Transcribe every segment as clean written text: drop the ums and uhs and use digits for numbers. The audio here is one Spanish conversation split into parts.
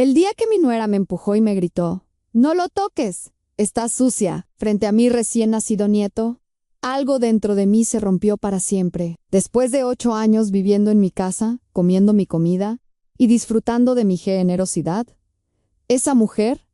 El día que mi nuera me empujó y me gritó, «No lo toques, está sucia», frente a mi recién nacido nieto, algo dentro de mí se rompió para siempre. Después de 8 años viviendo en mi casa, comiendo mi comida y disfrutando de mi generosidad, esa mujer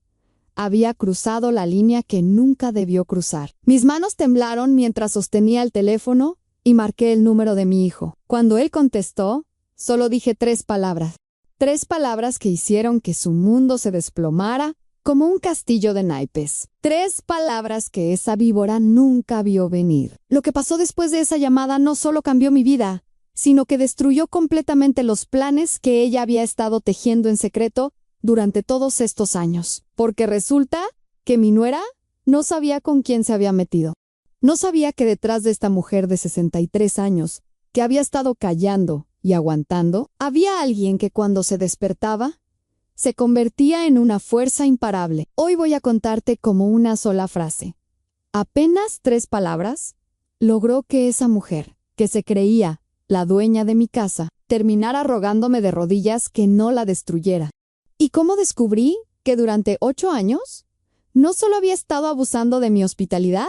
había cruzado la línea que nunca debió cruzar. Mis manos temblaron mientras sostenía el teléfono y marqué el número de mi hijo. Cuando él contestó, solo dije 3 palabras. 3 palabras que hicieron que su mundo se desplomara como un castillo de naipes. 3 palabras que esa víbora nunca vio venir. Lo que pasó después de esa llamada no solo cambió mi vida, sino que destruyó completamente los planes que ella había estado tejiendo en secreto durante todos estos años. Porque resulta que mi nuera no sabía con quién se había metido. No sabía que detrás de esta mujer de 63 años, que había estado callando y aguantando, había alguien que cuando se despertaba, se convertía en una fuerza imparable. Hoy voy a contarte como una sola frase. Apenas 3 palabras, logró que esa mujer, que se creía la dueña de mi casa, terminara rogándome de rodillas que no la destruyera. ¿Y cómo descubrí que durante 8 años no solo había estado abusando de mi hospitalidad,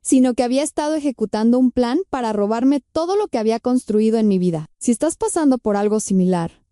sino que había estado ejecutando un plan para robarme todo lo que había construido en mi vida? Si estás pasando por algo similar,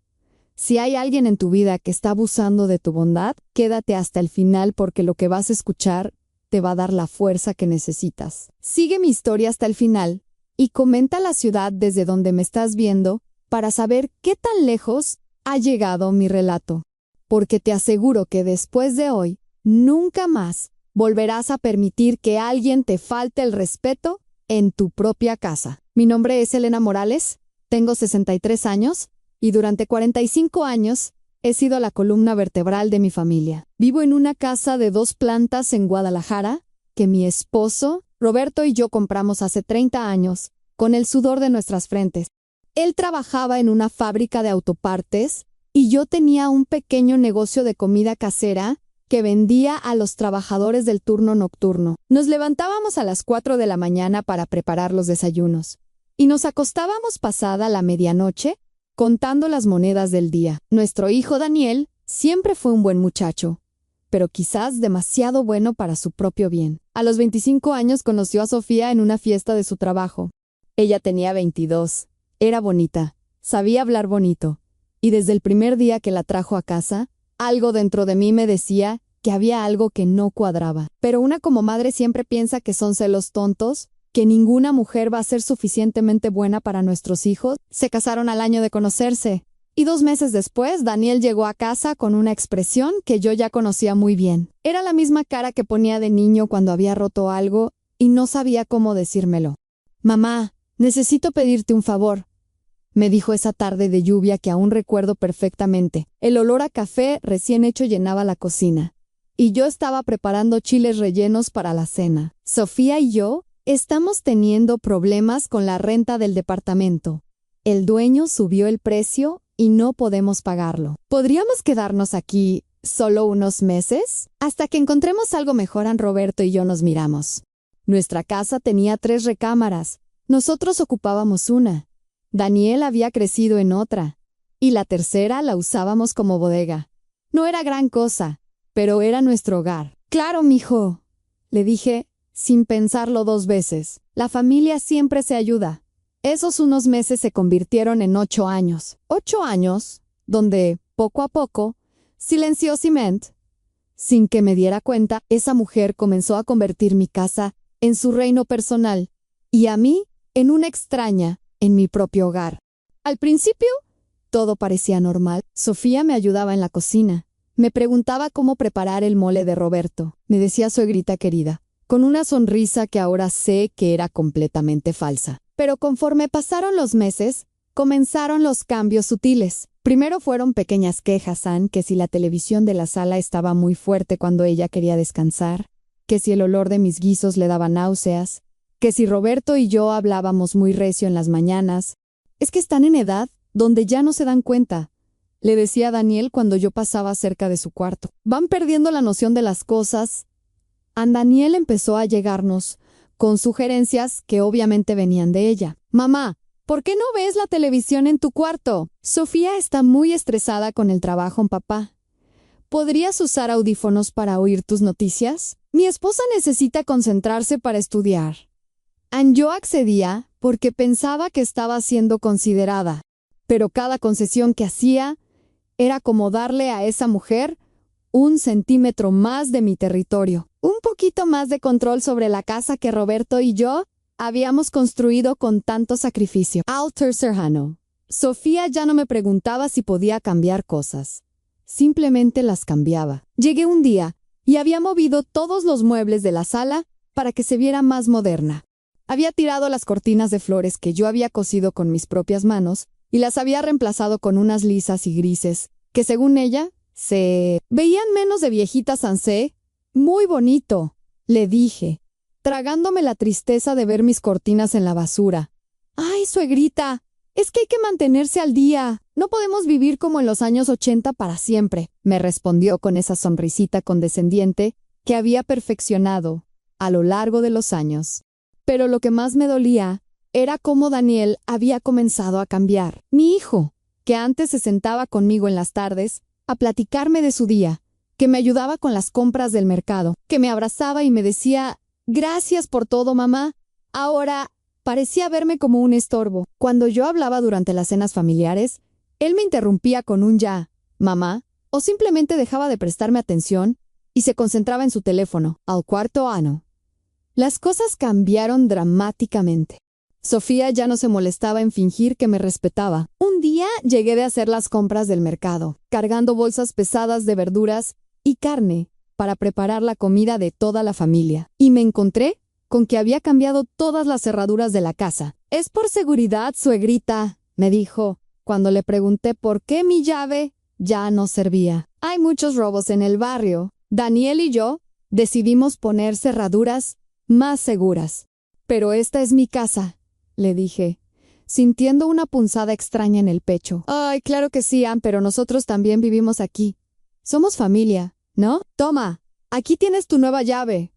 si hay alguien en tu vida que está abusando de tu bondad, quédate hasta el final porque lo que vas a escuchar te va a dar la fuerza que necesitas. Sigue mi historia hasta el final y comenta la ciudad desde donde me estás viendo para saber qué tan lejos ha llegado mi relato. Porque te aseguro que después de hoy, nunca más volverás a permitir que alguien te falte el respeto en tu propia casa. Mi nombre es Elena Morales, tengo 63 años y durante 45 años he sido la columna vertebral de mi familia. Vivo en una casa de 2 plantas en Guadalajara que mi esposo, Roberto y yo compramos hace 30 años con el sudor de nuestras frentes. Él trabajaba en una fábrica de autopartes y yo tenía un pequeño negocio de comida casera que vendía a los trabajadores del turno nocturno. Nos levantábamos a las 4 de la mañana para preparar los desayunos y nos acostábamos pasada la medianoche contando las monedas del día. Nuestro hijo Daniel siempre fue un buen muchacho, pero quizás demasiado bueno para su propio bien. A los 25 años conoció a Sofía en una fiesta de su trabajo. Ella tenía 22, era bonita, sabía hablar bonito, y desde el primer día que la trajo a casa, algo dentro de mí me decía que había algo que no cuadraba. Pero una como madre siempre piensa que son celos tontos, que ninguna mujer va a ser suficientemente buena para nuestros hijos. Se casaron al año de conocerse, y 2 meses después Daniel llegó a casa con una expresión que yo ya conocía muy bien. Era la misma cara que ponía de niño cuando había roto algo y no sabía cómo decírmelo. «Mamá, necesito pedirte un favor», me dijo esa tarde de lluvia que aún recuerdo perfectamente. El olor a café recién hecho llenaba la cocina, y yo estaba preparando chiles rellenos para la cena. Sofía y yo estamos teniendo problemas con la renta del departamento. El dueño subió el precio y no podemos pagarlo. ¿Podríamos quedarnos aquí solo unos meses? Hasta que encontremos algo mejor. Roberto y yo nos miramos. Nuestra casa tenía 3 recámaras. Nosotros ocupábamos una. Daniel había crecido en otra. Y la tercera la usábamos como bodega. No era gran cosa, pero era nuestro hogar. «Claro, mijo», le dije, sin pensarlo 2 veces. La familia siempre se ayuda. Esos unos meses se convirtieron en 8 años. 8 años, donde, poco a poco, silenciosamente, sin que me diera cuenta, esa mujer comenzó a convertir mi casa en su reino personal y a mí en una extraña en mi propio hogar. Al principio, todo parecía normal. Sofía me ayudaba en la cocina. Me preguntaba cómo preparar el mole de Roberto. Me decía suegrita querida, con una sonrisa que ahora sé que era completamente falsa. Pero conforme pasaron los meses, comenzaron los cambios sutiles. Primero fueron pequeñas quejas, que si la televisión de la sala estaba muy fuerte cuando ella quería descansar, que si el olor de mis guisos le daba náuseas, que si Roberto y yo hablábamos muy recio en las mañanas. «Es que están en edad donde ya no se dan cuenta», le decía a Daniel cuando yo pasaba cerca de su cuarto. «Van perdiendo la noción de las cosas». Daniel empezó a llegarnos con sugerencias que obviamente venían de ella. «Mamá, ¿por qué no ves la televisión en tu cuarto? Sofía está muy estresada con el trabajo, papá. ¿Podrías usar audífonos para oír tus noticias? Mi esposa necesita concentrarse para estudiar. Yo accedía porque pensaba que estaba siendo considerada, pero cada concesión que hacía era como darle a esa mujer 1 centímetro más de mi territorio, un poquito más de control sobre la casa que Roberto y yo habíamos construido con tanto sacrificio. Al tercerano, Sofía ya no me preguntaba si podía cambiar cosas. Simplemente las cambiaba. Llegué un día y había movido todos los muebles de la sala para que se viera más moderna. Había tirado las cortinas de flores que yo había cosido con mis propias manos y las había reemplazado con unas lisas y grises que, según ella, se veían menos de viejitas sansé. Muy bonito, le dije, tragándome la tristeza de ver mis cortinas en la basura. ¡Ay, suegrita! Es que hay que mantenerse al día. No podemos vivir como en los años 80 para siempre, me respondió con esa sonrisita condescendiente que había perfeccionado a lo largo de los años. Pero lo que más me dolía era cómo Daniel había comenzado a cambiar. Mi hijo, que antes se sentaba conmigo en las tardes a platicarme de su día, que me ayudaba con las compras del mercado, que me abrazaba y me decía, «Gracias por todo, mamá», ahora parecía verme como un estorbo. Cuando yo hablaba durante las cenas familiares, él me interrumpía con un «ya, mamá», o simplemente dejaba de prestarme atención y se concentraba en su teléfono. Al cuarto año, las cosas cambiaron dramáticamente. Sofía ya no se molestaba en fingir que me respetaba. Un día llegué de hacer las compras del mercado, cargando bolsas pesadas de verduras y carne para preparar la comida de toda la familia, y me encontré con que había cambiado todas las cerraduras de la casa. «Es por seguridad, suegrita», me dijo, cuando le pregunté por qué mi llave ya no servía. «Hay muchos robos en el barrio. Daniel y yo decidimos poner cerraduras más seguras. Pero esta es mi casa», le dije, sintiendo una punzada extraña en el pecho. «Ay, claro que sí, Ann, pero nosotros también vivimos aquí. Somos familia, ¿no? Toma, aquí tienes tu nueva llave».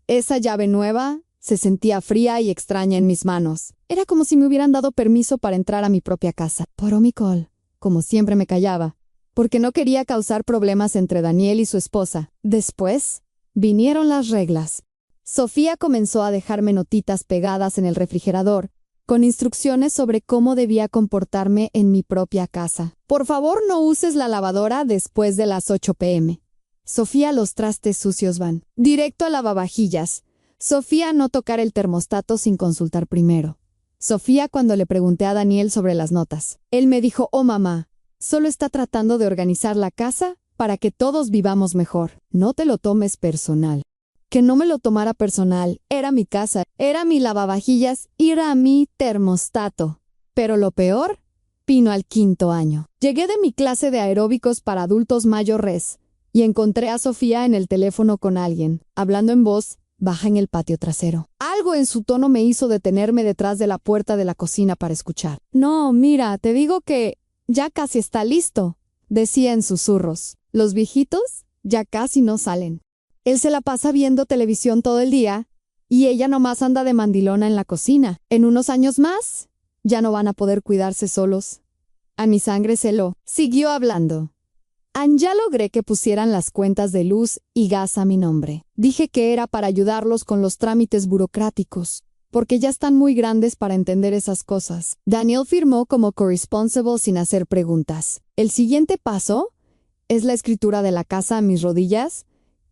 Esa llave nueva se sentía fría y extraña en mis manos. Era como si me hubieran dado permiso para entrar a mi propia casa. Por mi col, como siempre me callaba, porque no quería causar problemas entre Daniel y su esposa. Después vinieron las reglas. Sofía comenzó a dejarme notitas pegadas en el refrigerador, con instrucciones sobre cómo debía comportarme en mi propia casa. «Por favor, no uses la lavadora después de las 8 p.m. Sofía, los trastes sucios van directo al lavavajillas. Sofía, no tocar el termostato sin consultar primero. Sofía, cuando le pregunté a Daniel sobre las notas, él me dijo, «Oh, mamá, solo está tratando de organizar la casa para que todos vivamos mejor. No te lo tomes personal». Que no me lo tomara personal. Era mi casa, era mi lavavajillas, era mi termostato. Pero lo peor vino al 5.º año. Llegué de mi clase de aeróbicos para adultos mayores y encontré a Sofía en el teléfono con alguien, hablando en voz baja en el patio trasero. Algo en su tono me hizo detenerme detrás de la puerta de la cocina para escuchar. «No, mira, te digo que ya casi está listo», decía en susurros. «Los viejitos ya casi no salen. Él se la pasa viendo televisión todo el día y ella nomás anda de mandilona en la cocina. En unos años más ya no van a poder cuidarse solos». A mi sangre se lo siguió hablando. Ya logré que pusieran las cuentas de luz y gas a mi nombre. Dije que era para ayudarlos con los trámites burocráticos, porque ya están muy grandes para entender esas cosas. Daniel firmó como corresponsable sin hacer preguntas. El siguiente paso es la escritura de la casa. A mis rodillas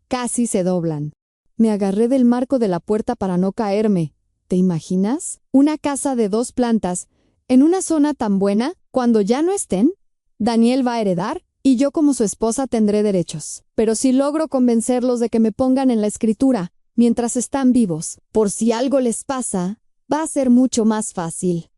casi se doblan. Me agarré del marco de la puerta para no caerme. ¿Te imaginas? Una casa de 2 plantas, en una zona tan buena, cuando ya no estén, Daniel va a heredar y yo como su esposa tendré derechos. Pero si logro convencerlos de que me pongan en la escritura mientras están vivos, por si algo les pasa, va a ser mucho más fácil.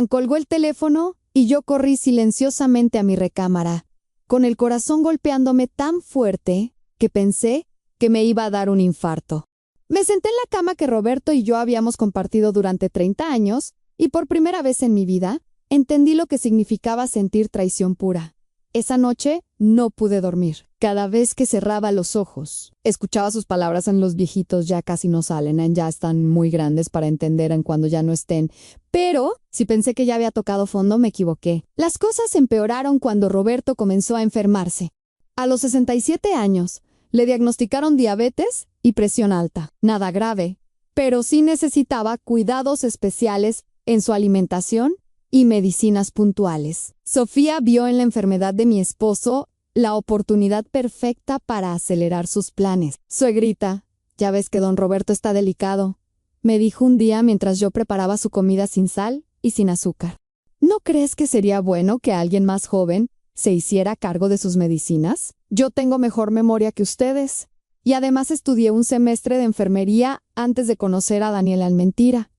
Colgó el teléfono y yo corrí silenciosamente a mi recámara, con el corazón golpeándome tan fuerte que pensé que me iba a dar un infarto. Me senté en la cama que Roberto y yo habíamos compartido durante 30 años y por primera vez en mi vida entendí lo que significaba sentir traición pura. Esa noche no pude dormir. Cada vez que cerraba los ojos, escuchaba sus palabras en «los viejitos ya casi no salen, ya están muy grandes para entender en cuando ya no estén». Pero, si pensé que ya había tocado fondo, me equivoqué. Las cosas empeoraron cuando Roberto comenzó a enfermarse. A los 67 años, le diagnosticaron diabetes y presión alta. Nada grave, pero sí necesitaba cuidados especiales en su alimentación y medicinas puntuales. Sofía vio en la enfermedad de mi esposo la oportunidad perfecta para acelerar sus planes. Suegrita, ya ves que don Roberto está delicado, me dijo un día mientras yo preparaba su comida sin sal y sin azúcar. ¿No crees que sería bueno que alguien más joven se hiciera cargo de sus medicinas? Yo tengo mejor memoria que ustedes. Y además estudié un semestre de enfermería antes de conocer a Daniel Almentira.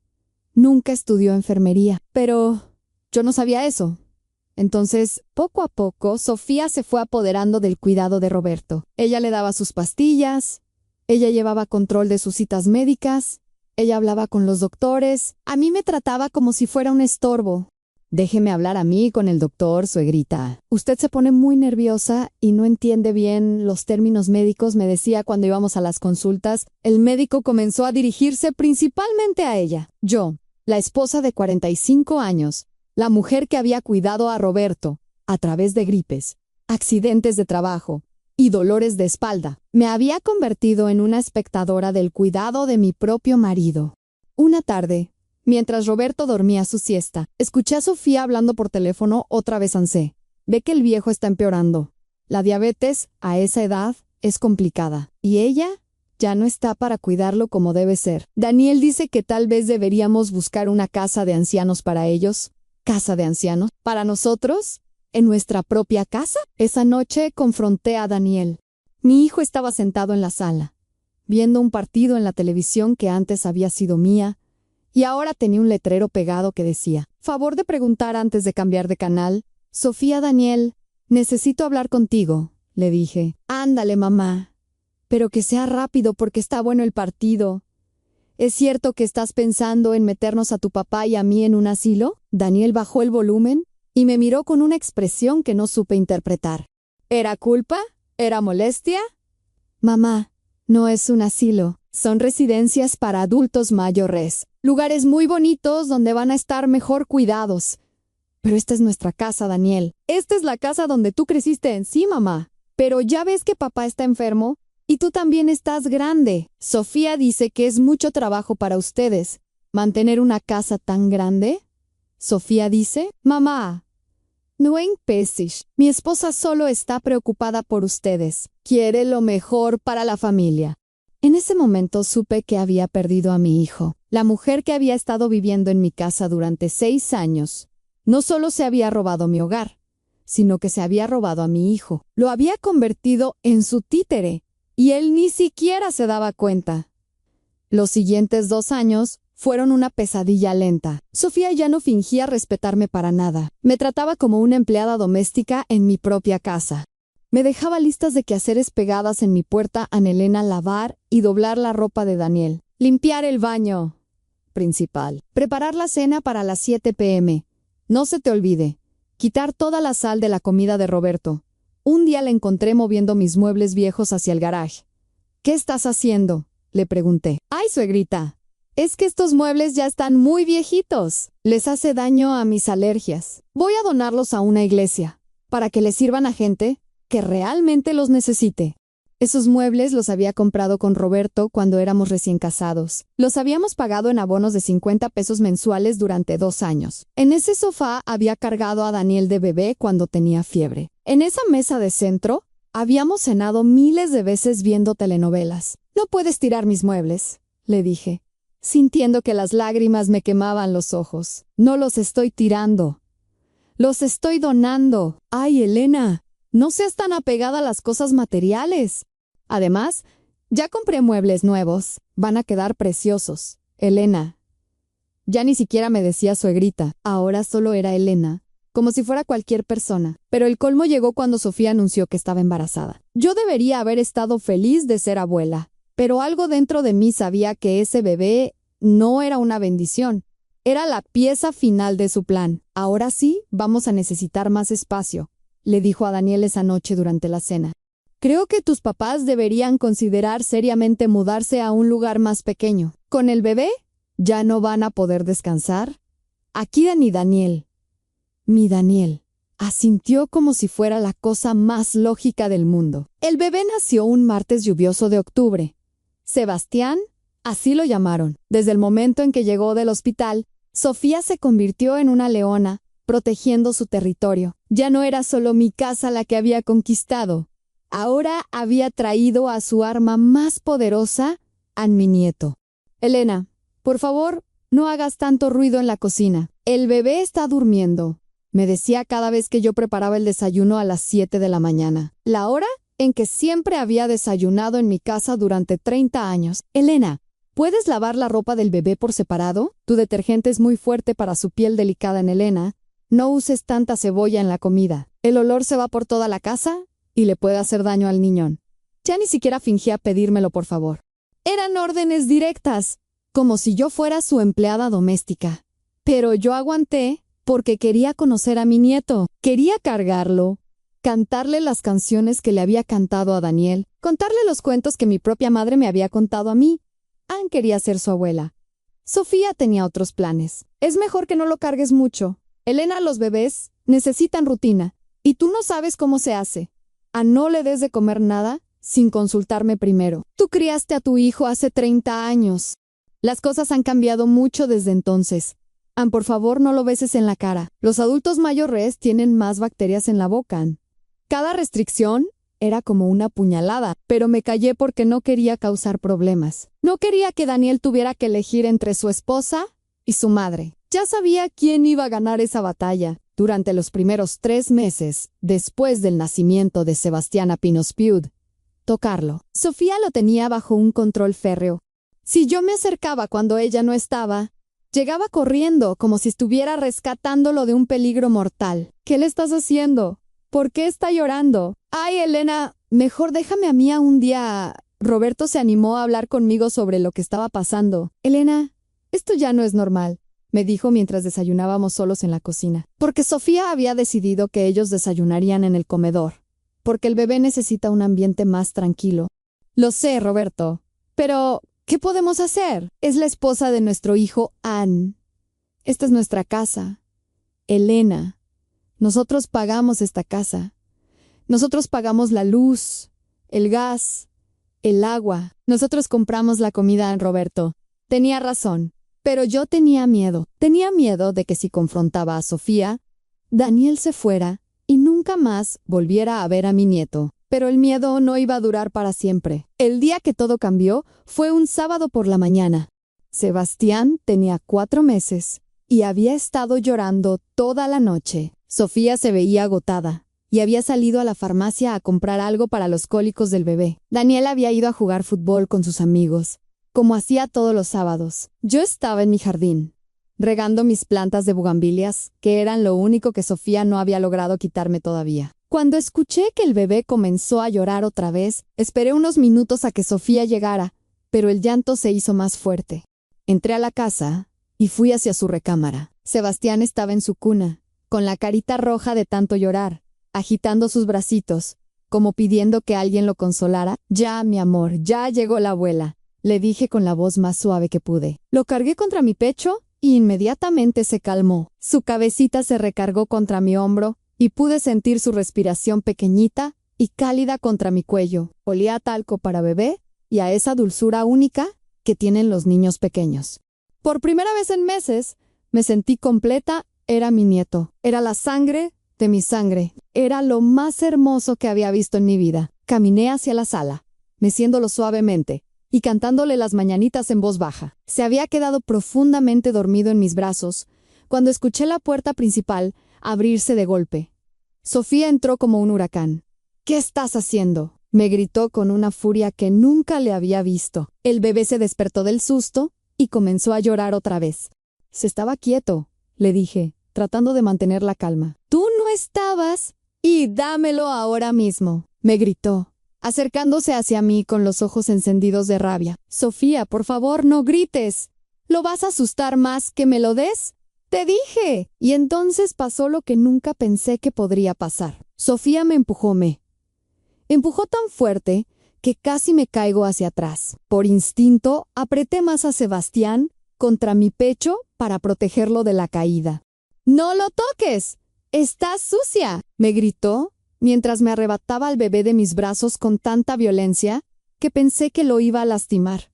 Nunca estudió enfermería, pero yo no sabía eso. Entonces, poco a poco, Sofía se fue apoderando del cuidado de Roberto. Ella le daba sus pastillas, ella llevaba control de sus citas médicas, ella hablaba con los doctores, a mí me trataba como si fuera un estorbo. Déjeme hablar a mí con el doctor, suegrita. Usted se pone muy nerviosa y no entiende bien los términos médicos, me decía cuando íbamos a las consultas. El médico comenzó a dirigirse principalmente a ella. Yo, la esposa de 45 años, la mujer que había cuidado a Roberto, a través de gripes, accidentes de trabajo y dolores de espalda, me había convertido en una espectadora del cuidado de mi propio marido. Una tarde, mientras Roberto dormía su siesta, escuché a Sofía hablando por teléfono otra vez. Ansé. Ve que el viejo está empeorando. La diabetes, a esa edad, es complicada. Y ella ya no está para cuidarlo como debe ser. Daniel dice que tal vez deberíamos buscar una casa de ancianos para ellos. ¿Casa de ancianos? ¿Para nosotros? ¿En nuestra propia casa? Esa noche confronté a Daniel. Mi hijo estaba sentado en la sala, viendo un partido en la televisión que antes había sido mía, y ahora tenía un letrero pegado que decía: favor de preguntar antes de cambiar de canal. Sofía, Daniel, necesito hablar contigo, le dije. Ándale, mamá. Pero que sea rápido porque está bueno el partido. ¿Es cierto que estás pensando en meternos a tu papá y a mí en un asilo? Daniel bajó el volumen y me miró con una expresión que no supe interpretar. ¿Era culpa? ¿Era molestia? Mamá, no es un asilo. Son residencias para adultos mayores. Lugares muy bonitos donde van a estar mejor cuidados. Pero esta es nuestra casa, Daniel. Esta es la casa donde tú creciste en sí, mamá. Pero ya ves que papá está enfermo y tú también estás grande. Sofía dice que es mucho trabajo para ustedes mantener una casa tan grande. Sofía dice: mamá, no empeces. Mi esposa solo está preocupada por ustedes. Quiere lo mejor para la familia. En ese momento supe que había perdido a mi hijo. La mujer que había estado viviendo en mi casa durante 6 años no solo se había robado mi hogar, sino que se había robado a mi hijo. Lo había convertido en su títere, y él ni siquiera se daba cuenta. Los siguientes 2 años fueron una pesadilla lenta. Sofía ya no fingía respetarme para nada. Me trataba como una empleada doméstica en mi propia casa. Me dejaba listas de quehaceres pegadas en mi puerta a Elena: lavar y doblar la ropa de Daniel, limpiar el baño principal, preparar la cena para las 7 p.m. No se te olvide, quitar toda la sal de la comida de Roberto. Un día le encontré moviendo mis muebles viejos hacia el garaje. ¿Qué estás haciendo?, le pregunté. ¡Ay, suegrita! Es que estos muebles ya están muy viejitos. Les hace daño a mis alergias. Voy a donarlos a una iglesia, para que les sirvan a gente que realmente los necesite. Esos muebles los había comprado con Roberto cuando éramos recién casados. Los habíamos pagado en abonos de 50 pesos mensuales durante 2 años. En ese sofá había cargado a Daniel de bebé cuando tenía fiebre. En esa mesa de centro habíamos cenado miles de veces viendo telenovelas. No puedes tirar mis muebles, le dije, sintiendo que las lágrimas me quemaban los ojos. No los estoy tirando. Los estoy donando. ¡Ay, Elena! No seas tan apegada a las cosas materiales. Además, ya compré muebles nuevos. Van a quedar preciosos. Elena. Ya ni siquiera me decía suegrita. Ahora solo era Elena, como si fuera cualquier persona. Pero el colmo llegó cuando Sofía anunció que estaba embarazada. Yo debería haber estado feliz de ser abuela, pero algo dentro de mí sabía que ese bebé no era una bendición. Era la pieza final de su plan. Ahora sí, vamos a necesitar más espacio, le dijo a Daniel esa noche durante la cena. Creo que tus papás deberían considerar seriamente mudarse a un lugar más pequeño. ¿Con el bebé? ¿Ya no van a poder descansar? Aquí ni Daniel. Mi Daniel. Asintió como si fuera la cosa más lógica del mundo. El bebé nació un martes lluvioso de octubre. Sebastián, así lo llamaron. Desde el momento en que llegó del hospital, Sofía se convirtió en una leona, protegiendo su territorio. Ya no era solo mi casa la que había conquistado. Ahora había traído a su arma más poderosa, a mi nieto. Elena, por favor, no hagas tanto ruido en la cocina. El bebé está durmiendo, me decía cada vez que yo preparaba el desayuno a las 7 de la mañana, la hora en que siempre había desayunado en mi casa durante 30 años. Elena, ¿puedes lavar la ropa del bebé por separado? Tu detergente es muy fuerte para su piel delicada en Elena. No uses tanta cebolla en la comida. El olor se va por toda la casa y le puede hacer daño al niñón. Ya ni siquiera fingía pedírmelo, por favor. Eran órdenes directas, como si yo fuera su empleada doméstica. Pero yo aguanté porque quería conocer a mi nieto, quería cargarlo, cantarle las canciones que le había cantado a Daniel, contarle los cuentos que mi propia madre me había contado a mí. Ann quería ser su abuela. Sofía tenía otros planes. Es mejor que no lo cargues mucho. Elena, los bebés necesitan rutina, y tú no sabes cómo se hace. No le des de comer nada sin consultarme primero. Tú criaste a tu hijo hace 30 años. Las cosas han cambiado mucho desde entonces. Ann, por favor, no lo beses en la cara. Los adultos mayores tienen más bacterias en la boca, Ann. Cada restricción era como una puñalada, pero me callé porque no quería causar problemas. No quería que Daniel tuviera que elegir entre su esposa y su madre. Ya sabía quién iba a ganar esa batalla. Durante los primeros 3 meses, después del nacimiento de Sebastiana Pinospiud, tocarlo. Sofía lo tenía bajo un control férreo. Si yo me acercaba cuando ella no estaba, llegaba corriendo como si estuviera rescatándolo de un peligro mortal. ¿Qué le estás haciendo? ¿Por qué está llorando? Ay, Elena, mejor déjame a mí un día. Roberto se animó a hablar conmigo sobre lo que estaba pasando. Elena, esto ya no es normal, me dijo mientras desayunábamos solos en la cocina. Porque Sofía había decidido que ellos desayunarían en el comedor. Porque el bebé necesita un ambiente más tranquilo. Lo sé, Roberto. Pero ¿qué podemos hacer? Es la esposa de nuestro hijo, Ann. Esta es nuestra casa. Elena, nosotros pagamos esta casa. Nosotros pagamos la luz, el gas, el agua. Nosotros compramos la comida a Roberto. Tenía razón, pero yo tenía miedo. Tenía miedo de que si confrontaba a Sofía, Daniel se fuera y nunca más volviera a ver a mi nieto. Pero el miedo no iba a durar para siempre. El día que todo cambió fue un sábado por la mañana. Sebastián tenía 4 meses y había estado llorando toda la noche. Sofía se veía agotada y había salido a la farmacia a comprar algo para los cólicos del bebé. Daniel había ido a jugar fútbol con sus amigos, como hacía todos los sábados. Yo estaba en mi jardín, regando mis plantas de bugambilias, que eran lo único que Sofía no había logrado quitarme todavía. Cuando escuché que el bebé comenzó a llorar otra vez, esperé unos minutos a que Sofía llegara, pero el llanto se hizo más fuerte. Entré a la casa y fui hacia su recámara. Sebastián estaba en su cuna, con la carita roja de tanto llorar, agitando sus bracitos, como pidiendo que alguien lo consolara. Ya, mi amor, ya llegó la abuela, le dije con la voz más suave que pude. Lo cargué contra mi pecho y inmediatamente se calmó. Su cabecita se recargó contra mi hombro y pude sentir su respiración pequeñita y cálida contra mi cuello. Olía a talco para bebé y a esa dulzura única que tienen los niños pequeños. Por primera vez en meses, me sentí completa. Era mi nieto. Era la sangre de mi sangre. Era lo más hermoso que había visto en mi vida. Caminé hacia la sala, meciéndolo suavemente y cantándole las mañanitas en voz baja. Se había quedado profundamente dormido en mis brazos cuando escuché la puerta principal abrirse de golpe. Sofía entró como un huracán. ¿Qué estás haciendo?, me gritó con una furia que nunca le había visto. El bebé se despertó del susto y comenzó a llorar otra vez. Se estaba quieto, le dije, tratando de mantener la calma. Tú no estabas, y dámelo ahora mismo, me gritó, acercándose hacia mí con los ojos encendidos de rabia. Sofía, por favor, no grites. ¿Lo vas a asustar más que me lo des? ¡Te dije! Y entonces pasó lo que nunca pensé que podría pasar. Sofía me empujó tan fuerte que casi me caigo hacia atrás. Por instinto, apreté más a Sebastián contra mi pecho para protegerlo de la caída. ¡No lo toques! ¡Estás sucia!, me gritó, mientras me arrebataba al bebé de mis brazos con tanta violencia que pensé que lo iba a lastimar.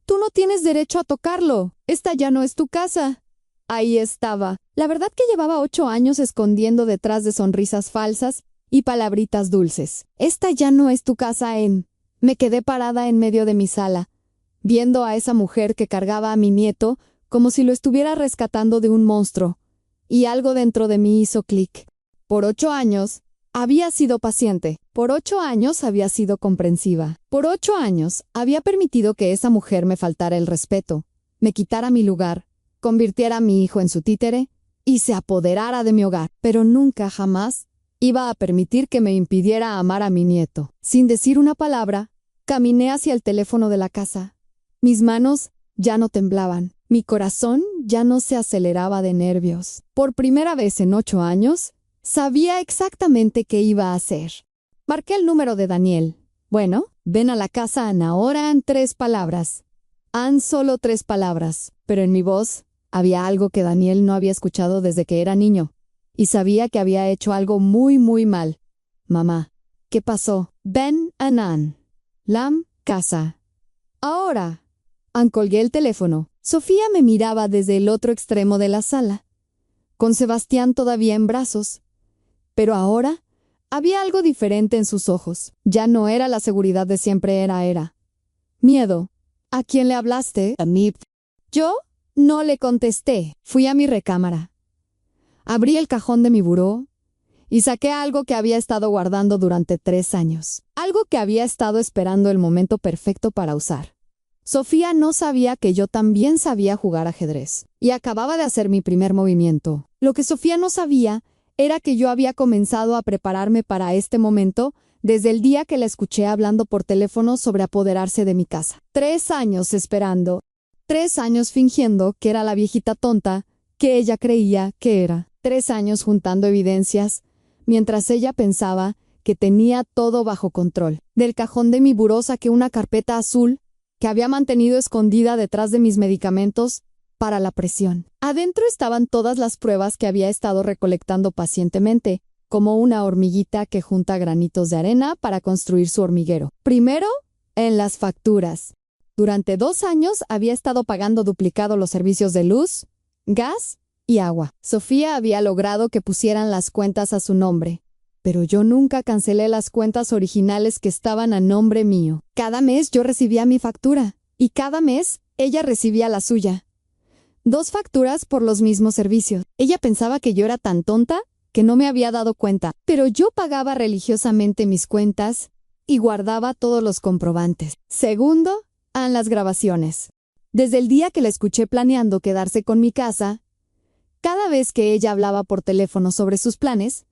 «Tú no tienes derecho a tocarlo. Esta ya no es tu casa». Ahí estaba. La verdad que llevaba 8 años escondiendo detrás de sonrisas falsas y palabritas dulces. «Esta ya no es tu casa, Em». Me quedé parada en medio de mi sala, viendo a esa mujer que cargaba a mi nieto como si lo estuviera rescatando de un monstruo, y algo dentro de mí hizo clic. Por 8 años había sido paciente, por 8 años había sido comprensiva, por 8 años había permitido que esa mujer me faltara el respeto, me quitara mi lugar, convirtiera a mi hijo en su títere y se apoderara de mi hogar, pero nunca jamás iba a permitir que me impidiera amar a mi nieto. Sin decir una palabra, caminé hacia el teléfono de la casa. Mis manos ya no temblaban, mi corazón ya no se aceleraba de nervios. Por primera vez en 8 años, sabía exactamente qué iba a hacer. Marqué el número de Daniel. «Bueno, ven a la casa ahora», en 3 palabras. Solo 3 palabras, pero en mi voz había algo que Daniel no había escuchado desde que era niño, y sabía que había hecho algo muy, muy mal. «Mamá, ¿qué pasó?» «Ven a Lam, casa. Ahora». Colgué el teléfono. Sofía me miraba desde el otro extremo de la sala, con Sebastián todavía en brazos. Pero ahora había algo diferente en sus ojos. Ya no era la seguridad de siempre, era miedo. «¿A quién le hablaste?» «A mí». Yo no le contesté. Fui a mi recámara. Abrí el cajón de mi buró y saqué algo que había estado guardando durante 3 años. Algo que había estado esperando el momento perfecto para usar. Sofía no sabía que yo también sabía jugar ajedrez, y acababa de hacer mi primer movimiento. Lo que Sofía no sabía era que yo había comenzado a prepararme para este momento desde el día que la escuché hablando por teléfono sobre apoderarse de mi casa. 3 años esperando. 3 años fingiendo que era la viejita tonta que ella creía que era. 3 años juntando evidencias, mientras ella pensaba que tenía todo bajo control. Del cajón de mi buró saqué una carpeta azul que había mantenido escondida detrás de mis medicamentos para la presión. Adentro estaban todas las pruebas que había estado recolectando pacientemente, como una hormiguita que junta granitos de arena para construir su hormiguero. Primero, en las facturas. Durante 2 años había estado pagando duplicado los servicios de luz, gas y agua. Sofía había logrado que pusieran las cuentas a su nombre, pero yo nunca cancelé las cuentas originales que estaban a nombre mío. Cada mes yo recibía mi factura, y cada mes ella recibía la suya. 2 facturas por los mismos servicios. Ella pensaba que yo era tan tonta que no me había dado cuenta, pero yo pagaba religiosamente mis cuentas y guardaba todos los comprobantes. Segundo, en las grabaciones. Desde el día que la escuché planeando quedarse con mi casa, cada vez que ella hablaba por teléfono sobre sus planes,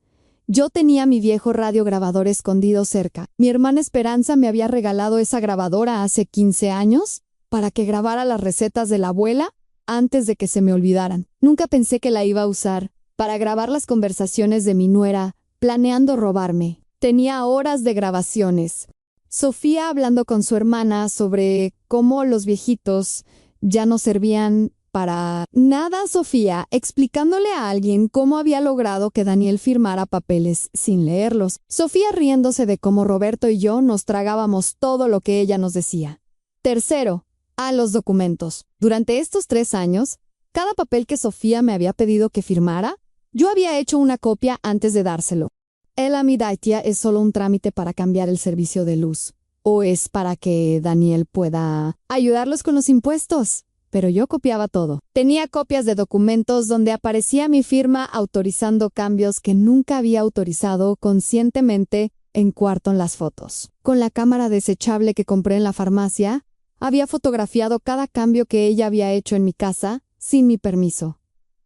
yo tenía mi viejo radiograbador escondido cerca. Mi hermana Esperanza me había regalado esa grabadora hace 15 años para que grabara las recetas de la abuela antes de que se me olvidaran. Nunca pensé que la iba a usar para grabar las conversaciones de mi nuera, planeando robarme. Tenía horas de grabaciones. Sofía hablando con su hermana sobre cómo los viejitos ya no servían para nada. Sofía explicándole a alguien cómo había logrado que Daniel firmara papeles sin leerlos. Sofía riéndose de cómo Roberto y yo nos tragábamos todo lo que ella nos decía. Tercero, a los documentos. Durante estos 3 años, cada papel que Sofía me había pedido que firmara, yo había hecho una copia antes de dárselo. El Amidaitia es solo un trámite para cambiar el servicio de luz, o es para que Daniel pueda ayudarlos con los impuestos. Pero yo copiaba todo. Tenía copias de documentos donde aparecía mi firma autorizando cambios que nunca había autorizado conscientemente en cuarto en las fotos. Con la cámara desechable que compré en la farmacia, había fotografiado cada cambio que ella había hecho en mi casa sin mi permiso.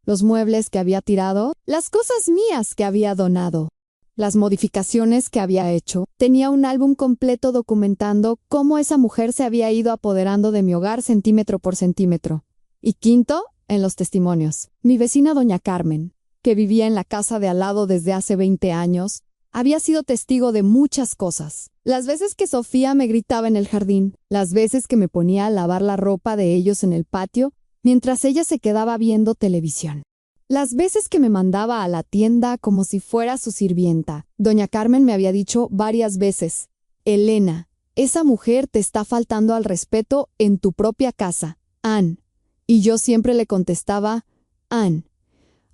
Los muebles que había tirado, las cosas mías que había donado, las modificaciones que había hecho. Tenía un álbum completo documentando cómo esa mujer se había ido apoderando de mi hogar centímetro por centímetro. Y quinto, en los testimonios. Mi vecina doña Carmen, que vivía en la casa de al lado desde hace 20 años, había sido testigo de muchas cosas. Las veces que Sofía me gritaba en el jardín, las veces que me ponía a lavar la ropa de ellos en el patio, mientras ella se quedaba viendo televisión. Las veces que me mandaba a la tienda como si fuera su sirvienta. Doña Carmen me había dicho varias veces: Elena, esa mujer te está faltando al respeto en tu propia casa. Ann. Y yo siempre le contestaba: Ann.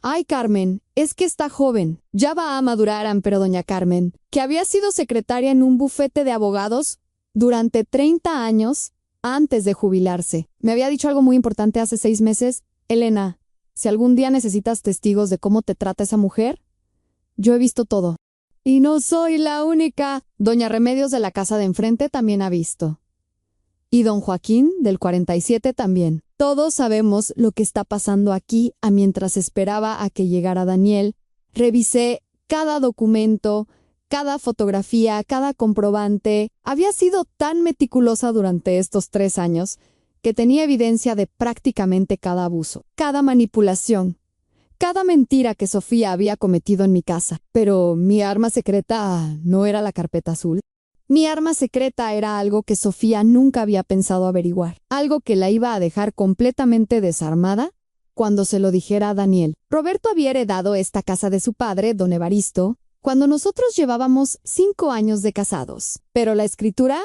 Ay, Carmen, es que está joven. Ya va a madurar, Ann. Pero doña Carmen, que había sido secretaria en un bufete de abogados durante 30 años antes de jubilarse, me había dicho algo muy importante hace 6 meses: Elena, si algún día necesitas testigos de cómo te trata esa mujer, yo he visto todo. Y no soy la única. Doña Remedios de la casa de enfrente también ha visto. Y don Joaquín del 47 también. Todos sabemos lo que está pasando aquí. Mientras esperaba a que llegara Daniel, revisé cada documento, cada fotografía, cada comprobante. Había sido tan meticulosa durante estos 3 años que tenía evidencia de prácticamente cada abuso, cada manipulación, cada mentira que Sofía había cometido en mi casa. Pero mi arma secreta no era la carpeta azul. Mi arma secreta era algo que Sofía nunca había pensado averiguar, algo que la iba a dejar completamente desarmada cuando se lo dijera a Daniel. Roberto había heredado esta casa de su padre, don Evaristo, cuando nosotros llevábamos 5 años de casados, pero la escritura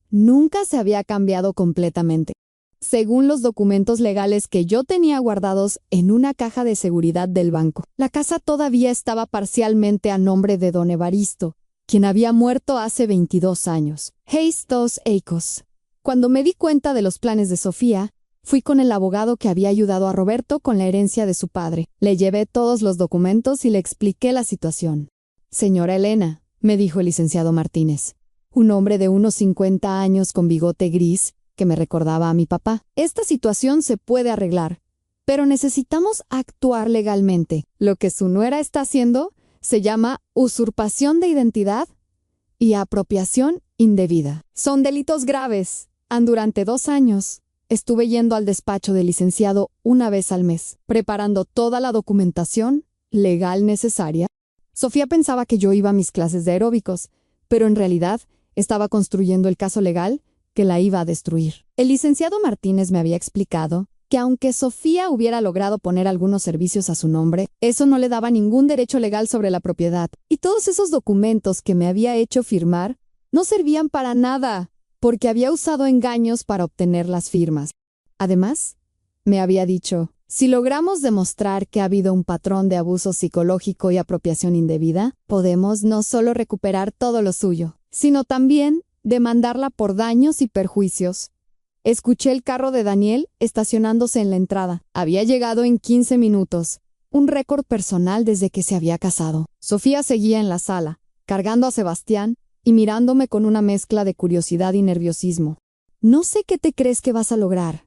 nunca se había cambiado completamente. Según los documentos legales que yo tenía guardados en una caja de seguridad del banco, la casa todavía estaba parcialmente a nombre de don Evaristo, quien había muerto hace 22 años. Heistos Eicos. Cuando me di cuenta de los planes de Sofía, fui con el abogado que había ayudado a Roberto con la herencia de su padre. Le llevé todos los documentos y le expliqué la situación. Señora Elena, me dijo el licenciado Martínez, un hombre de unos 50 años con bigote gris, que me recordaba a mi papá. Esta situación se puede arreglar, pero necesitamos actuar legalmente. Lo que su nuera está haciendo se llama usurpación de identidad y apropiación indebida. Son delitos graves. Durante 2 años estuve yendo al despacho del licenciado una vez al mes, preparando toda la documentación legal necesaria. Sofía pensaba que yo iba a mis clases de aeróbicos, pero en realidad estaba construyendo el caso legal que la iba a destruir. El licenciado Martínez me había explicado que aunque Sofía hubiera logrado poner algunos servicios a su nombre, eso no le daba ningún derecho legal sobre la propiedad. Y todos esos documentos que me había hecho firmar no servían para nada, porque había usado engaños para obtener las firmas. Además, me había dicho: si logramos demostrar que ha habido un patrón de abuso psicológico y apropiación indebida, podemos no solo recuperar todo lo suyo, sino también demandarla por daños y perjuicios. Escuché el carro de Daniel estacionándose en la entrada. Había llegado en 15 minutos, un récord personal desde que se había casado. Sofía seguía en la sala, cargando a Sebastián y mirándome con una mezcla de curiosidad y nerviosismo. «No sé qué te crees que vas a lograr»,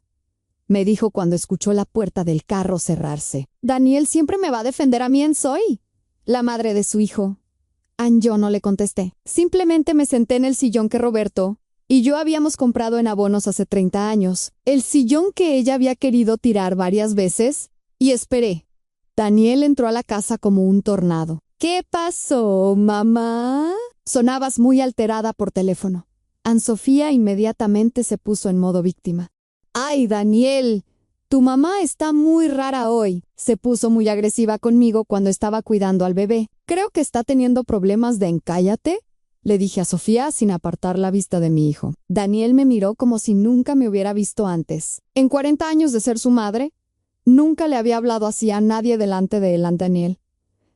me dijo cuando escuchó la puerta del carro cerrarse. «Daniel siempre me va a defender a mí en Soy, la madre de su hijo». Yo no le contesté. Simplemente me senté en el sillón que Roberto y yo habíamos comprado en abonos hace 30 años, el sillón que ella había querido tirar varias veces, y esperé. Daniel entró a la casa como un tornado. «¿Qué pasó, mamá?». Sonabas muy alterada por teléfono. Sofía inmediatamente se puso en modo víctima. «Ay, Daniel, tu mamá está muy rara hoy». Se puso muy agresiva conmigo cuando estaba cuidando al bebé. «Creo que está teniendo problemas de encállate», le dije a Sofía sin apartar la vista de mi hijo. Daniel me miró como si nunca me hubiera visto antes. En 40 años de ser su madre, nunca le había hablado así a nadie delante de él, Daniel.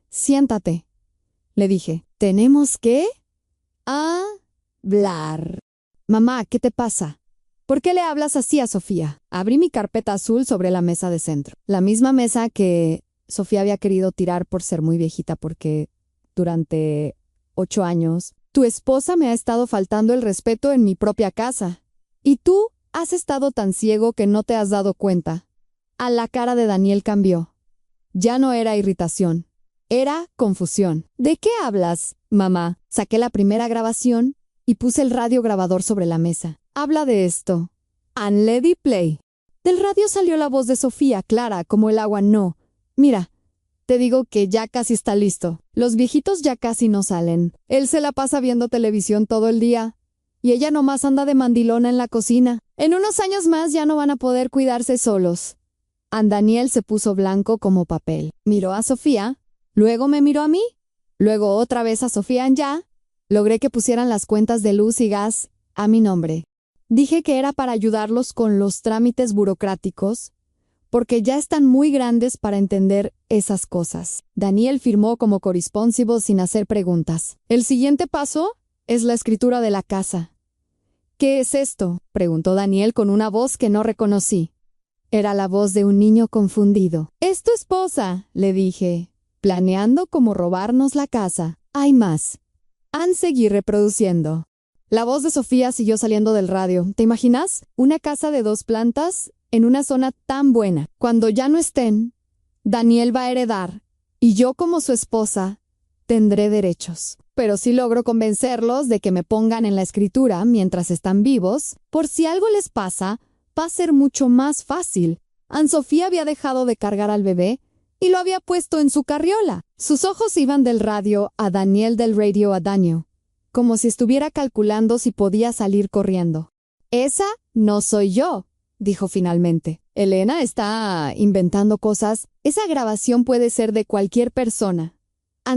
«Siéntate», le dije. «Tenemos que hablar». «Mamá, ¿qué te pasa? ¿Por qué le hablas así a Sofía?». Abrí mi carpeta azul sobre la mesa de centro. La misma mesa que Sofía había querido tirar por ser muy viejita, porque durante 8 años tu esposa me ha estado faltando el respeto en mi propia casa. Y tú has estado tan ciego que no te has dado cuenta. La cara de Daniel cambió. Ya no era irritación, era confusión. «¿De qué hablas, mamá?». Saqué la primera grabación y puse el radio grabador sobre la mesa. «Habla de esto». «And Lady Play». Del radio salió la voz de Sofía, clara como el agua. «No, mira, te digo que ya casi está listo. Los viejitos ya casi no salen. Él se la pasa viendo televisión todo el día. Y ella nomás anda de mandilona en la cocina. En unos años más ya no van a poder cuidarse solos. Daniel se puso blanco como papel. Miró a Sofía, luego me miró a mí, luego otra vez a Sofía. Ya logré que pusieran las cuentas de luz y gas a mi nombre. Dije que era para ayudarlos con los trámites burocráticos, porque ya están muy grandes para entender esas cosas. Daniel firmó como corresponsible sin hacer preguntas. El siguiente paso es la escritura de la casa. ¿Qué es esto?, preguntó Daniel con una voz que no reconocí. Era la voz de un niño confundido. «Es tu esposa», le dije, planeando cómo robarnos la casa. «Hay más». Seguí reproduciendo. La voz de Sofía siguió saliendo del radio. ¿Te imaginas? Una casa de 2 plantas en una zona tan buena. Cuando ya no estén, Daniel va a heredar, y yo como su esposa tendré derechos. Pero si logro convencerlos de que me pongan en la escritura mientras están vivos, por si algo les pasa, va a ser mucho más fácil. Sofía había dejado de cargar al bebé y lo había puesto en su carriola. Sus ojos iban del radio a Daniel, del radio a Daniel, como si estuviera calculando si podía salir corriendo. «Esa no soy yo», dijo finalmente. «Elena está inventando cosas. Esa grabación puede ser de cualquier persona».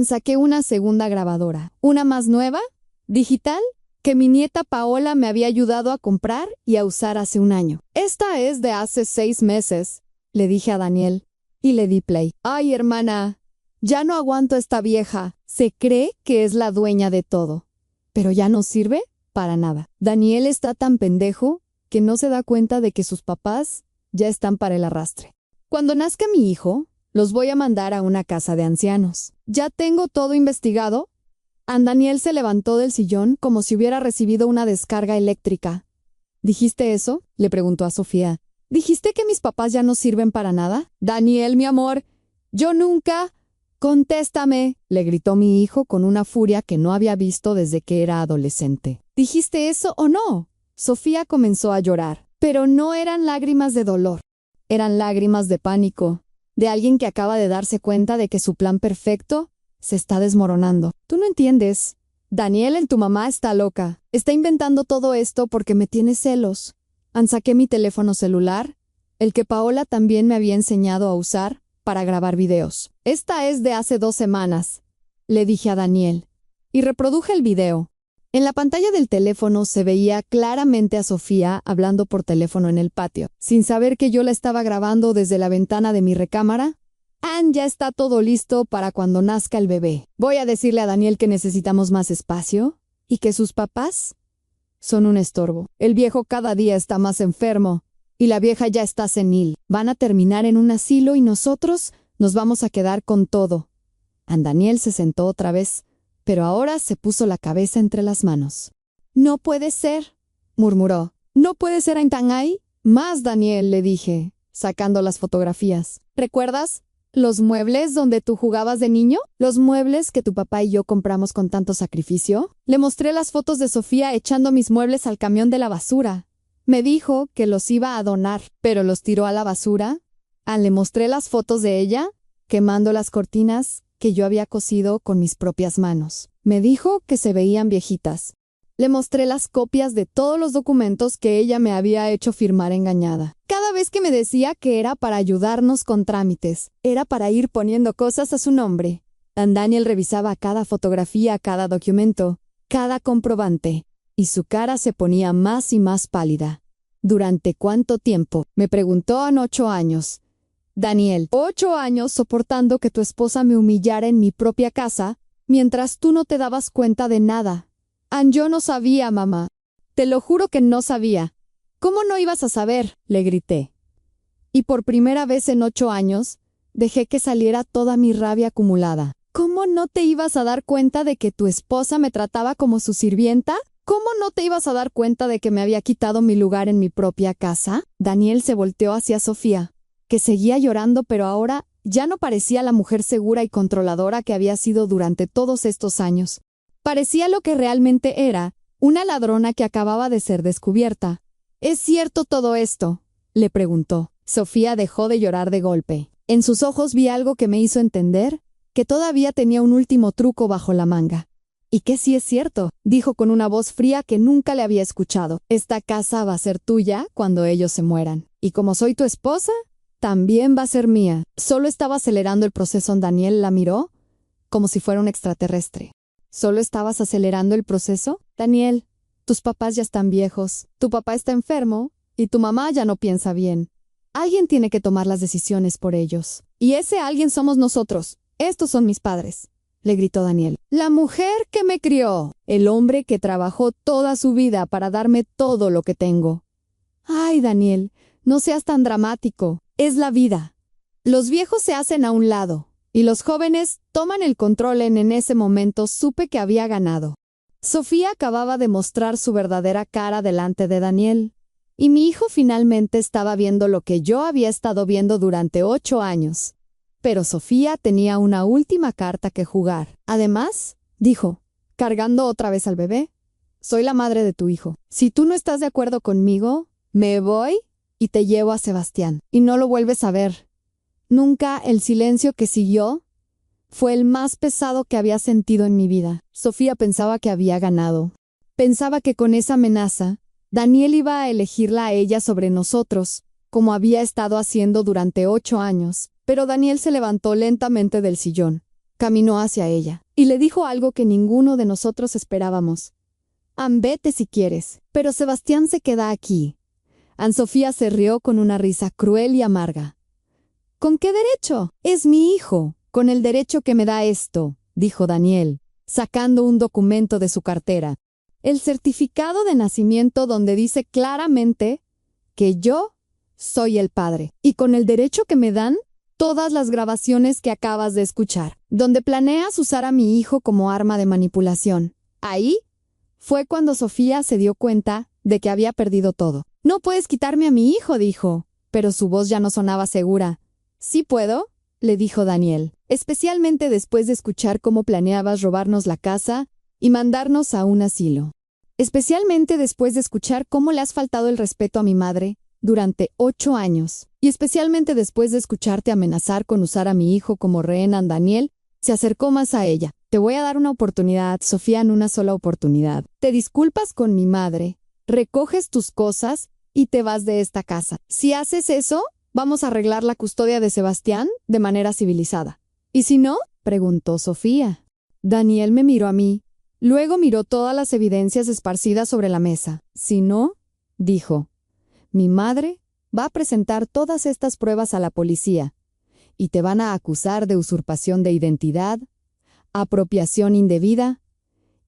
Saqué una segunda grabadora, una más nueva, digital, que mi nieta Paola me había ayudado a comprar y a usar hace un año. «Esta es de hace 6 meses», le dije a Daniel, y le di play. «Ay, hermana, ya no aguanto a esta vieja. Se cree que es la dueña de todo, pero ya no sirve para nada. Daniel está tan pendejo que no se da cuenta de que sus papás ya están para el arrastre. Cuando nazca mi hijo, los voy a mandar a una casa de ancianos. Ya tengo todo investigado». Daniel se levantó del sillón como si hubiera recibido una descarga eléctrica. «¿Dijiste eso?», le preguntó a Sofía. «¿Dijiste que mis papás ya no sirven para nada?» «Daniel, mi amor, yo nunca...» «Contéstame», le gritó mi hijo con una furia que no había visto desde que era adolescente. «¿Dijiste eso o no?». Sofía comenzó a llorar, pero no eran lágrimas de dolor. Eran lágrimas de pánico, de alguien que acaba de darse cuenta de que su plan perfecto se está desmoronando. «Tú no entiendes. Daniel, tu mamá está loca. Está inventando todo esto porque me tiene celos». Saqué mi teléfono celular, el que Paola también me había enseñado a usar para grabar videos. «Esta es de hace 2 semanas», le dije a Daniel, y reproduje el video. En la pantalla del teléfono se veía claramente a Sofía hablando por teléfono en el patio. Sin saber que yo la estaba grabando desde la ventana de mi recámara, «Ya está todo listo para cuando nazca el bebé. Voy a decirle a Daniel que necesitamos más espacio y que sus papás son un estorbo. El viejo cada día está más enfermo y la vieja ya está senil. Van a terminar en un asilo y nosotros nos vamos a quedar con todo». Daniel se sentó otra vez, pero ahora se puso la cabeza entre las manos. «No puede ser», murmuró. «No puede ser Aintanay». «Más, Daniel», le dije, sacando las fotografías. «¿Recuerdas los muebles donde tú jugabas de niño? Los muebles que tu papá y yo compramos con tanto sacrificio». Le mostré las fotos de Sofía echando mis muebles al camión de la basura. Me dijo que los iba a donar, pero los tiró a la basura. Le mostré las fotos de ella quemando las cortinas que yo había cosido con mis propias manos. Me dijo que se veían viejitas. Le mostré las copias de todos los documentos que ella me había hecho firmar engañada. Cada vez que me decía que era para ayudarnos con trámites, era para ir poniendo cosas a su nombre. Daniel revisaba cada fotografía, cada documento, cada comprobante, y su cara se ponía más y más pálida. «¿Durante cuánto tiempo?», me preguntó. «En 8 años». «Daniel, 8 años soportando que tu esposa me humillara en mi propia casa, mientras tú no te dabas cuenta de nada». «Yo no sabía, mamá. Te lo juro que no sabía». «¿Cómo no ibas a saber?», le grité. Y por primera vez en 8 años, dejé que saliera toda mi rabia acumulada. «¿Cómo no te ibas a dar cuenta de que tu esposa me trataba como su sirvienta? ¿Cómo no te ibas a dar cuenta de que me había quitado mi lugar en mi propia casa?» Daniel se volteó hacia Sofía, que seguía llorando, pero ahora ya no parecía la mujer segura y controladora que había sido durante todos estos años. Parecía lo que realmente era, una ladrona que acababa de ser descubierta. «¿Es cierto todo esto?», le preguntó. Sofía dejó de llorar de golpe. En sus ojos vi algo que me hizo entender que todavía tenía un último truco bajo la manga. «¿Y qué sí es cierto?», dijo con una voz fría que nunca le había escuchado. «Esta casa va a ser tuya cuando ellos se mueran. Y como soy tu esposa, también va a ser mía. Solo estaba acelerando el proceso. Daniel la miró como si fuera un extraterrestre. ¿Solo estabas acelerando el proceso? Daniel, tus papás ya están viejos, tu papá está enfermo y tu mamá ya no piensa bien. Alguien tiene que tomar las decisiones por ellos. Y ese alguien somos nosotros. Estos son mis padres, le gritó Daniel. La mujer que me crió, el hombre que trabajó toda su vida para darme todo lo que tengo. Ay, Daniel, no seas tan dramático. Es la vida. Los viejos se hacen a un lado y los jóvenes toman el control. En ese momento supe que había ganado. Sofía acababa de mostrar su verdadera cara delante de Daniel. Y mi hijo finalmente estaba viendo lo que yo había estado viendo durante 8 años. Pero Sofía tenía una última carta que jugar. Además, dijo, cargando otra vez al bebé, soy la madre de tu hijo. Si tú no estás de acuerdo conmigo, me voy y te llevo a Sebastián. Y no lo vuelves a ver. Nunca. El silencio que siguió fue el más pesado que había sentido en mi vida. Sofía pensaba que había ganado. Pensaba que con esa amenaza, Daniel iba a elegirla a ella sobre nosotros, como había estado haciendo durante 8 años. Pero Daniel se levantó lentamente del sillón, caminó hacia ella, y le dijo algo que ninguno de nosotros esperábamos. Vete si quieres, pero Sebastián se queda aquí. Sofía se rió con una risa cruel y amarga. ¿Con qué derecho? Es mi hijo, con el derecho que me da esto, dijo Daniel, sacando un documento de su cartera. El certificado de nacimiento donde dice claramente que yo soy el padre. Y con el derecho que me dan, todas las grabaciones que acabas de escuchar, donde planeas usar a mi hijo como arma de manipulación. Ahí fue cuando Sofía se dio cuenta de que había perdido todo. No puedes quitarme a mi hijo, dijo, pero su voz ya no sonaba segura. Sí puedo, le dijo Daniel, especialmente después de escuchar cómo planeabas robarnos la casa y mandarnos a un asilo. Especialmente después de escuchar cómo le has faltado el respeto a mi madre durante 8 años. Y especialmente después de escucharte amenazar con usar a mi hijo como rehén. Daniel se acercó más a ella. Te voy a dar una oportunidad, Sofía, en una sola oportunidad. Te disculpas con mi madre, recoges tus cosas y te vas de esta casa. Si haces eso, vamos a arreglar la custodia de Sebastián de manera civilizada. ¿Y si no?, preguntó Sofía. Daniel me miró a mí. Luego miró todas las evidencias esparcidas sobre la mesa. Si no, dijo, mi madre va a presentar todas estas pruebas a la policía y te van a acusar de usurpación de identidad, apropiación indebida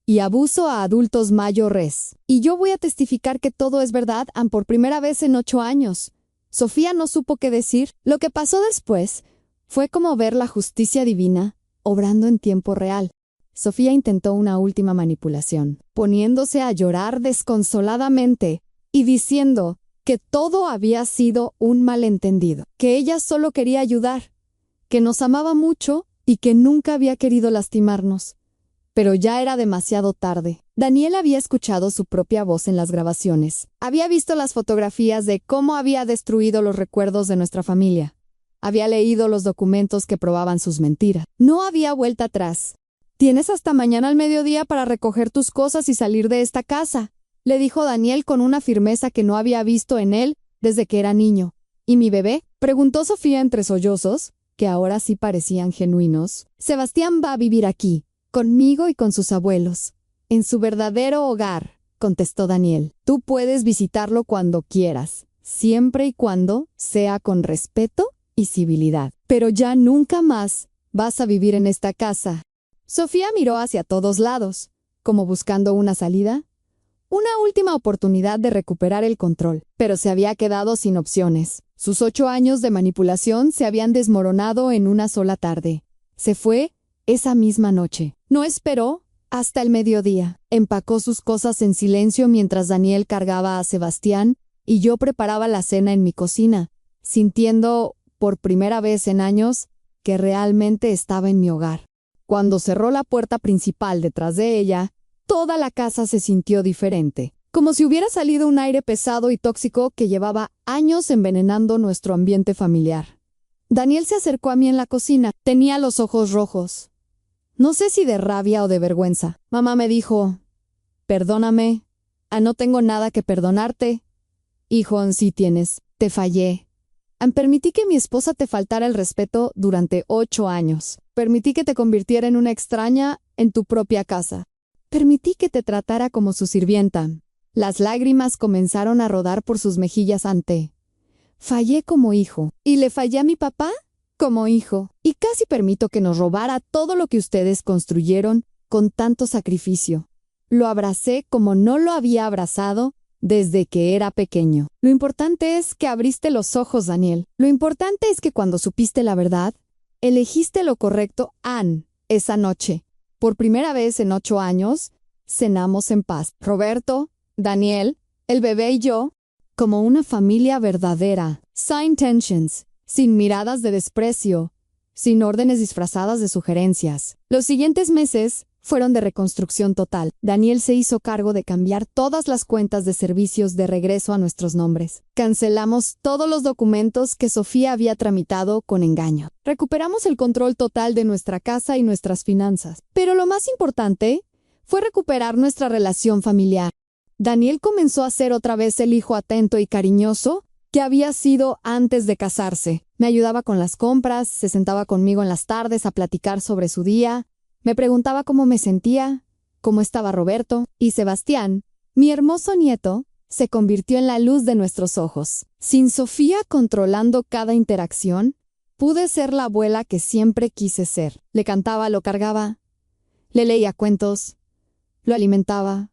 y abuso a adultos mayores. Y yo voy a testificar que todo es verdad. Por primera vez en 8 años. Sofía no supo qué decir. Lo que pasó después fue como ver la justicia divina obrando en tiempo real. Sofía intentó una última manipulación, poniéndose a llorar desconsoladamente y diciendo que todo había sido un malentendido, que ella solo quería ayudar, que nos amaba mucho y que nunca había querido lastimarnos. Pero ya era demasiado tarde. Daniel había escuchado su propia voz en las grabaciones. Había visto las fotografías de cómo había destruido los recuerdos de nuestra familia. Había leído los documentos que probaban sus mentiras. No había vuelta atrás. Tienes hasta mañana al mediodía para recoger tus cosas y salir de esta casa, le dijo Daniel con una firmeza que no había visto en él desde que era niño. ¿Y mi bebé?, preguntó Sofía entre sollozos, que ahora sí parecían genuinos. Sebastián va a vivir aquí, conmigo y con sus abuelos, en su verdadero hogar, contestó Daniel. Tú puedes visitarlo cuando quieras, siempre y cuando sea con respeto y civilidad. Pero ya nunca más vas a vivir en esta casa. Sofía miró hacia todos lados, como buscando una salida, una última oportunidad de recuperar el control, pero se había quedado sin opciones. Sus 8 años de manipulación se habían desmoronado en una sola tarde. Se fue esa misma noche. No esperó hasta el mediodía. Empacó sus cosas en silencio mientras Daniel cargaba a Sebastián y yo preparaba la cena en mi cocina, sintiendo, por primera vez en años, que realmente estaba en mi hogar. Cuando cerró la puerta principal detrás de ella, toda la casa se sintió diferente, como si hubiera salido un aire pesado y tóxico que llevaba años envenenando nuestro ambiente familiar. Daniel se acercó a mí en la cocina. Tenía los ojos rojos. No sé si de rabia o de vergüenza. Mamá me dijo, perdóname. No tengo nada que perdonarte. Hijo, sí tienes. Te fallé. Permití que mi esposa te faltara el respeto durante 8 años. Permití que te convirtiera en una extraña en tu propia casa. Permití que te tratara como su sirvienta. Las lágrimas comenzaron a rodar por sus mejillas ante. Fallé como hijo. ¿Y le fallé a mi papá? Como hijo. Y casi permito que nos robara todo lo que ustedes construyeron con tanto sacrificio. Lo abracé como no lo había abrazado desde que era pequeño. Lo importante es que abriste los ojos, Daniel. Lo importante es que cuando supiste la verdad, elegiste lo correcto, Ann, esa noche. Por primera vez en 8 años, cenamos en paz. Roberto, Daniel, el bebé y yo, como una familia verdadera. Sin tensions, sin miradas de desprecio, sin órdenes disfrazadas de sugerencias. Los siguientes meses fueron de reconstrucción total. Daniel se hizo cargo de cambiar todas las cuentas de servicios de regreso a nuestros nombres. Cancelamos todos los documentos que Sofía había tramitado con engaño. Recuperamos el control total de nuestra casa y nuestras finanzas. Pero lo más importante fue recuperar nuestra relación familiar. Daniel comenzó a ser otra vez el hijo atento y cariñoso que había sido antes de casarse. Me ayudaba con las compras, se sentaba conmigo en las tardes a platicar sobre su día. Me preguntaba cómo me sentía, cómo estaba Roberto, y Sebastián, mi hermoso nieto, se convirtió en la luz de nuestros ojos. Sin Sofía controlando cada interacción, pude ser la abuela que siempre quise ser. Le cantaba, lo cargaba, le leía cuentos, lo alimentaba,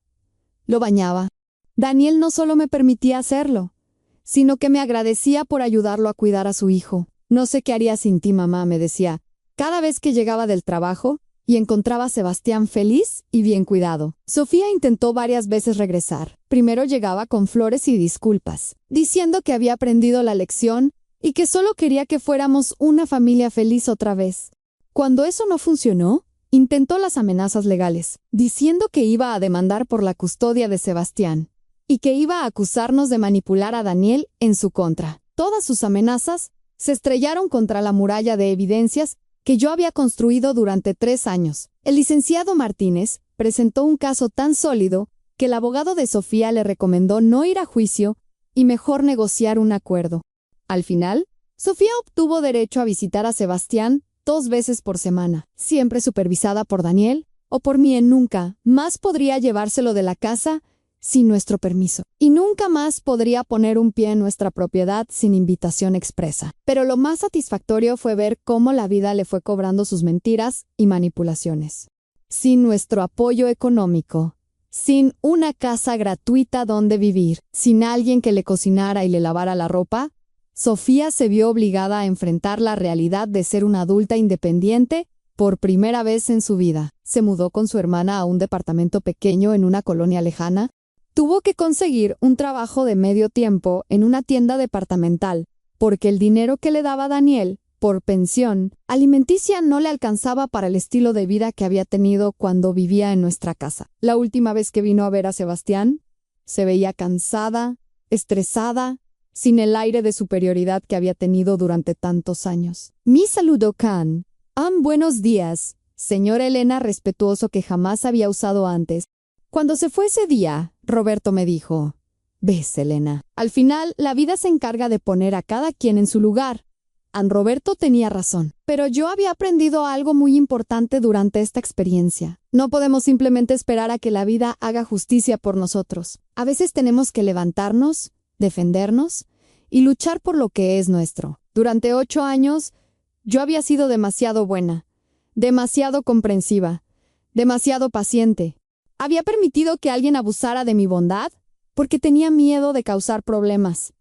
lo bañaba. Daniel no solo me permitía hacerlo, sino que me agradecía por ayudarlo a cuidar a su hijo. No sé qué haría sin ti, mamá, me decía, cada vez que llegaba del trabajo, y encontraba a Sebastián feliz y bien cuidado. Sofía intentó varias veces regresar. Primero llegaba con flores y disculpas, diciendo que había aprendido la lección y que solo quería que fuéramos una familia feliz otra vez. Cuando eso no funcionó, intentó las amenazas legales, diciendo que iba a demandar por la custodia de Sebastián y que iba a acusarnos de manipular a Daniel en su contra. Todas sus amenazas se estrellaron contra la muralla de evidencias que yo había construido durante 3 años. El licenciado Martínez presentó un caso tan sólido que el abogado de Sofía le recomendó no ir a juicio y mejor negociar un acuerdo. Al final, Sofía obtuvo derecho a visitar a Sebastián 2 veces por semana, siempre supervisada por Daniel o por mí. Nunca más podría llevárselo de la casa sin nuestro permiso. Y nunca más podría poner un pie en nuestra propiedad sin invitación expresa. Pero lo más satisfactorio fue ver cómo la vida le fue cobrando sus mentiras y manipulaciones. Sin nuestro apoyo económico, sin una casa gratuita donde vivir, sin alguien que le cocinara y le lavara la ropa, Sofía se vio obligada a enfrentar la realidad de ser una adulta independiente por primera vez en su vida. Se mudó con su hermana a un departamento pequeño en una colonia lejana. Tuvo que conseguir un trabajo de medio tiempo en una tienda departamental, porque el dinero que le daba Daniel, por pensión alimenticia, no le alcanzaba para el estilo de vida que había tenido cuando vivía en nuestra casa. La última vez que vino a ver a Sebastián, se veía cansada, estresada, sin el aire de superioridad que había tenido durante tantos años. Mi saludó Khan. Buenos días, señora Elena, respetuoso que jamás había usado antes. Cuando se fue ese día, Roberto me dijo, «¿Ves, Elena? Al final, la vida se encarga de poner a cada quien en su lugar». Roberto tenía razón, pero yo había aprendido algo muy importante durante esta experiencia. No podemos simplemente esperar a que la vida haga justicia por nosotros. A veces tenemos que levantarnos, defendernos y luchar por lo que es nuestro. Durante 8 años, yo había sido demasiado buena, demasiado comprensiva, demasiado paciente. Había permitido que alguien abusara de mi bondad porque tenía miedo de causar problemas,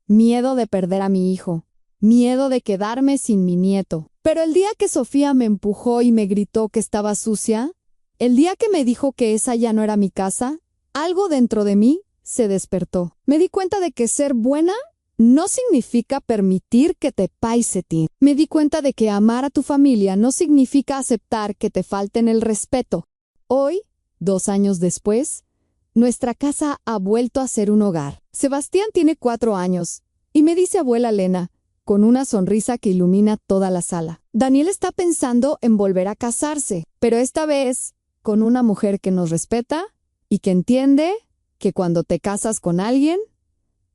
miedo de perder a mi hijo, miedo de quedarme sin mi nieto. Pero el día que Sofía me empujó y me gritó que estaba sucia, el día que me dijo que esa ya no era mi casa, algo dentro de mí se despertó. Me di cuenta de que ser buena no significa permitir que te paiseten. Me di cuenta de que amar a tu familia no significa aceptar que te falten el respeto. Hoy, 2 años después, nuestra casa ha vuelto a ser un hogar. Sebastián tiene 4 años y me dice abuela Elena, con una sonrisa que ilumina toda la sala. Daniel está pensando en volver a casarse, pero esta vez con una mujer que nos respeta y que entiende que cuando te casas con alguien,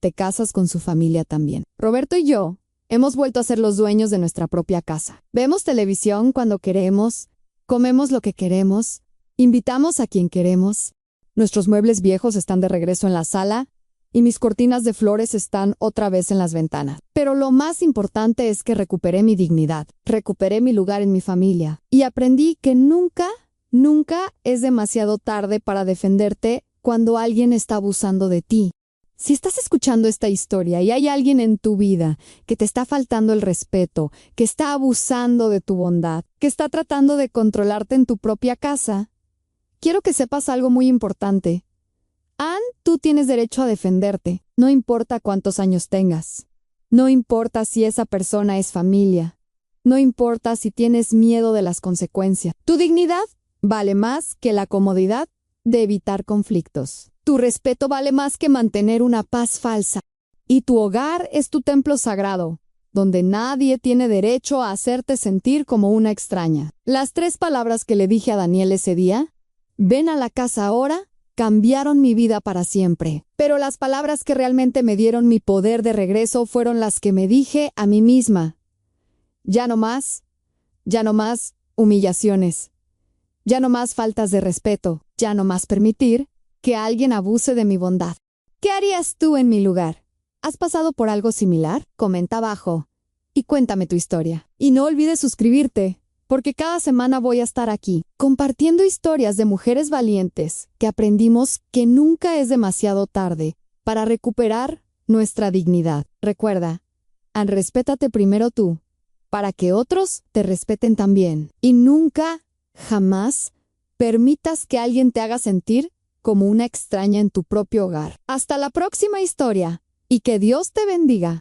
te casas con su familia también. Roberto y yo Hemos vuelto a ser los dueños de nuestra propia casa. Vemos televisión cuando queremos, comemos lo que queremos, invitamos a quien queremos. Nuestros muebles viejos están de regreso en la sala y mis cortinas de flores están otra vez en las ventanas. Pero lo más importante es que recuperé mi dignidad, recuperé mi lugar en mi familia y aprendí que nunca es demasiado tarde para defenderte cuando alguien está abusando de ti. Si estás escuchando esta historia y hay alguien en tu vida que te está faltando el respeto, que está abusando de tu bondad, que está tratando de controlarte en tu propia casa, quiero que sepas algo muy importante. Tú tienes derecho a defenderte, no importa cuántos años tengas. No importa si esa persona es familia. No importa si tienes miedo de las consecuencias. Tu dignidad vale más que la comodidad de evitar conflictos. Tu respeto vale más que mantener una paz falsa. Y tu hogar es tu templo sagrado, donde nadie tiene derecho a hacerte sentir como una extraña. Las 3 palabras que le dije a Daniel ese día, ven a la casa ahora, cambiaron mi vida para siempre. Pero las palabras que realmente me dieron mi poder de regreso fueron las que me dije a mí misma. Ya no más humillaciones. Ya no más faltas de respeto. Ya no más permitir que alguien abuse de mi bondad. ¿Qué harías tú en mi lugar? ¿Has pasado por algo similar? Comenta abajo y cuéntame tu historia. Y no olvides suscribirte, porque cada semana voy a estar aquí, compartiendo historias de mujeres valientes que aprendimos que nunca es demasiado tarde para recuperar nuestra dignidad. Recuerda, respétate primero tú, para que otros te respeten también. Y nunca, jamás, permitas que alguien te haga sentir como una extraña en tu propio hogar. Hasta la próxima historia, y que Dios te bendiga.